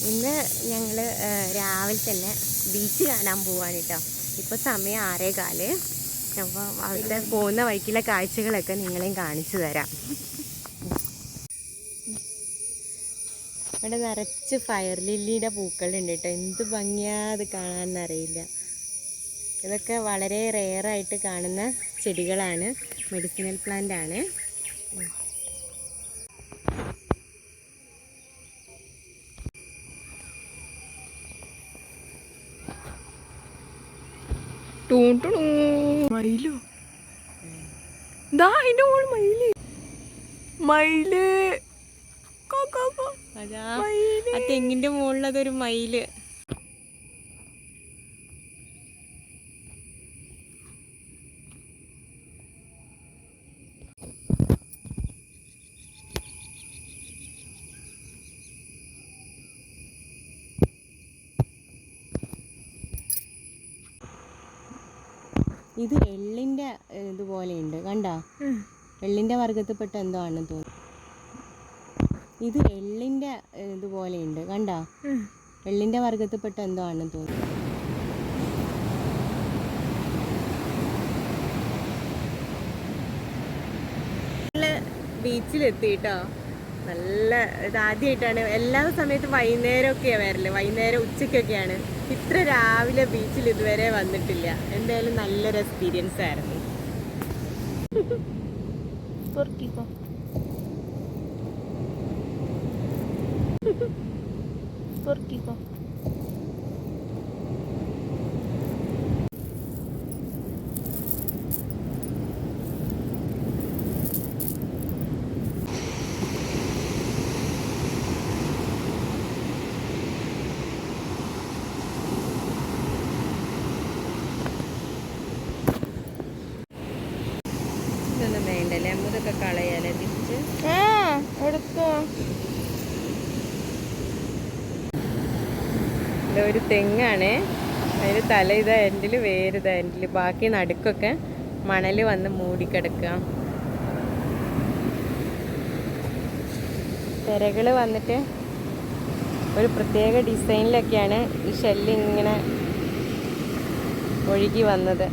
ഇന്ന് ഞങ്ങൾ രാവിലെ തന്നെ ബീച്ച് കാണാൻ പോവാണ് കേട്ടോ. ഇപ്പോൾ സമയം 6:15. അപ്പോൾ അവിടുത്തെ പോകുന്ന വഴിക്കുള്ള കാഴ്ചകളൊക്കെ നിങ്ങളെയും കാണിച്ചു തരാം. ഇവിടെ നിറച്ച് ഫയർ ലില്ലിയുടെ പൂക്കളുണ്ട് കേട്ടോ. എന്ത് ഭംഗിയാ അത് കാണാമെന്നറിയില്ല. ഇതൊക്കെ വളരെ റെയറായിട്ട് കാണുന്ന ചെടികളാണ്, മെഡിസിനൽ പ്ലാന്റ് ആണ്. മയിലോ? അതിന്റെ മോള് മയില് മയില് അതാ ആ തെങ്ങിന്റെ മുകളിൽ അതൊരു മയില്. ഇത് എള്ളിന്റെ ഇതുപോലെയുണ്ട്, കണ്ടോ? എള്ളിന്റെ വർഗത്തിൽപ്പെട്ട എന്തോ ആണെന്ന് തോന്നുന്നു. ഇത് എള്ളിന്റെ ഇതുപോലെയുണ്ട്, കണ്ടോ? എള്ളിന്റെ വർഗത്തിൽപ്പെട്ട എന്തോ ആണെന്ന് തോന്നുന്നു. ബീച്ചിലെത്തി കേട്ടോ. നല്ല ഇതാദ്യമായിട്ടാണ്. എല്ലാ സമയത്തും വൈകുന്നേരമൊക്കെയാണ് വരല്, വൈകുന്നേരം ഉച്ചയ്ക്കൊക്കെയാണ്. ഇത്ര രാവിലെ ബീച്ചിൽ ഇതുവരെ വന്നിട്ടില്ല. എന്തായാലും നല്ലൊരു എക്സ്പീരിയൻസ് ആയിരുന്നു. ഇതൊന്നും വേണ്ടല്ലേ, അമ്മതൊക്കെ കളയാലേ തിരിച്ച് എടുത്തോ. ഇതൊരു തെങ്ങാണ്. അതിന് തല ഇതാ എൻഡിൽ, വേരിതാ എൻഡിൽ, ബാക്കി നടുക്കൊക്കെ മണൽ വന്ന് മൂടിക്കിടക്കുക. തിരകൾ വന്നിട്ട് ഒരു പ്രത്യേക ഡിസൈനിലൊക്കെയാണ് ഈ ഷെല്ല് ഇങ്ങനെ ഒഴുകി വന്നത്.